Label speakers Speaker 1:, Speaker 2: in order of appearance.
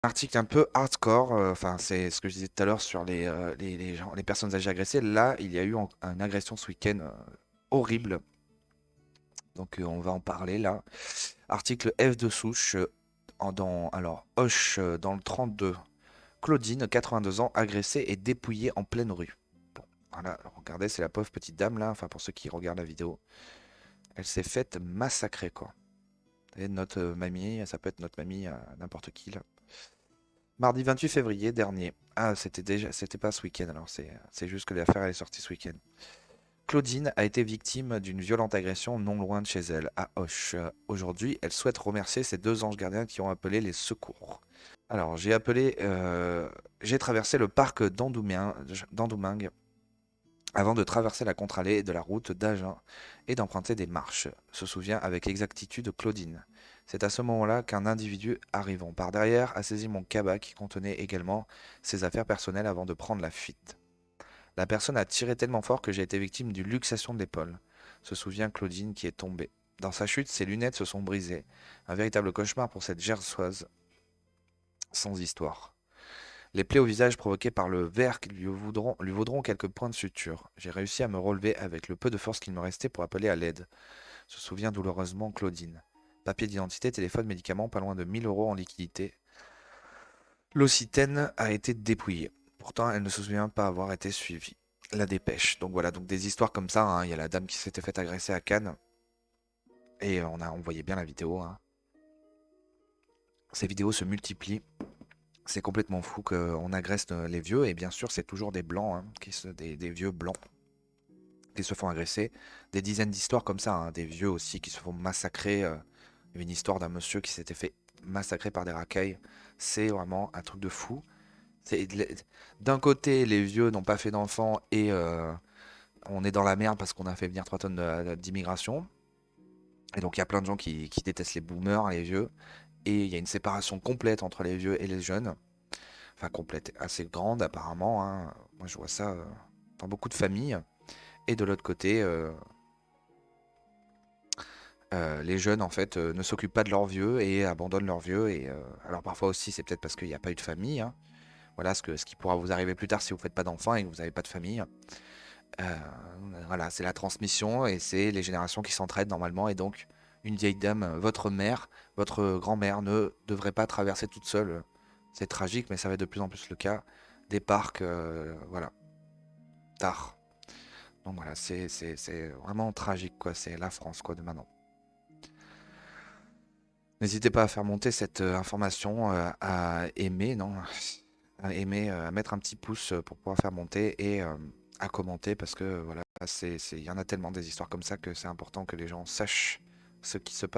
Speaker 1: Article un peu hardcore, enfin c'est ce que je disais tout à l'heure sur les gens, les personnes âgées agressées. Là, il y a eu une agression ce week-end horrible, donc on va en parler là. Article F de souche, alors Hoche dans le 32. Claudine, 82 ans, agressée et dépouillée en pleine rue. Bon, voilà, regardez, c'est la pauvre petite dame là, enfin pour ceux qui regardent la vidéo. Elle s'est faite massacrer quoi. Et notre mamie, ça peut être notre mamie à n'importe qui là. Mardi 28 février dernier. Ah, c'était pas ce week-end, alors c'est juste que l'affaire elle est sortie ce week-end. Claudine a été victime d'une violente agression non loin de chez elle, à Auch. Aujourd'hui, elle souhaite remercier ses deux anges gardiens qui ont appelé les secours. Alors, j'ai traversé le parc d'Andoumingue avant de traverser la contre-allée de la route d'Agen et d'emprunter des marches, se souvient avec exactitude Claudine. C'est à ce moment-là qu'un individu arrivant par derrière a saisi mon cabas qui contenait également ses affaires personnelles avant de prendre la fuite. La personne a tiré tellement fort que j'ai été victime d'une luxation de l'épaule, se souvient Claudine qui est tombée. Dans sa chute, ses lunettes se sont brisées. Un véritable cauchemar pour cette gersoise sans histoire. Les plaies au visage provoquées par le verre lui vaudront quelques points de suture. J'ai réussi à me relever avec le peu de force qu'il me restait pour appeler à l'aide, se souvient douloureusement Claudine. Papier d'identité, téléphone, médicaments, pas loin de 1 000 € en liquidité. L'Occitane a été dépouillée. Pourtant, elle ne se souvient pas avoir été suivie. La dépêche. Donc voilà, donc des histoires comme ça, hein. Il y a la dame qui s'était faite agresser à Cannes. Et on voyait bien la vidéo, hein. Ces vidéos se multiplient. C'est complètement fou qu'on agresse les vieux. Et bien sûr, c'est toujours des blancs, hein, des vieux blancs qui se font agresser. Des dizaines d'histoires comme ça, hein, des vieux aussi qui se font massacrer. Il y avait une histoire d'un monsieur qui s'était fait massacrer par des racailles. C'est vraiment un truc de fou. C'est- D'un côté, les vieux n'ont pas fait d'enfants et on est dans la merde parce qu'on a fait venir 3 tonnes d'immigration. Et donc il y a plein de gens qui détestent les boomers, les vieux. Et il y a une séparation complète entre les vieux et les jeunes. Enfin complète, assez grande apparemment, hein. Moi je vois ça dans beaucoup de familles. Et de l'autre côté, les jeunes en fait ne s'occupent pas de leurs vieux et abandonnent leurs vieux. Et alors parfois aussi c'est peut-être parce qu'il n'y a pas eu de famille, hein. Voilà ce qui pourra vous arriver plus tard si vous ne faites pas d'enfants et que vous n'avez pas de famille. Euh, voilà, c'est la transmission et c'est les générations qui s'entraident normalement. Et donc, une vieille dame, votre mère, votre grand-mère ne devrait pas traverser toute seule. C'est tragique, mais ça va être de plus en plus le cas. Des parcs, voilà, tard. Donc voilà, c'est vraiment tragique, quoi. C'est la France, quoi, de maintenant. N'hésitez pas à faire monter cette information, à aimer, non? À aimer, à mettre un petit pouce pour pouvoir faire monter et à commenter parce que voilà, il y en a tellement des histoires comme ça que c'est important que les gens sachent ce qui se passe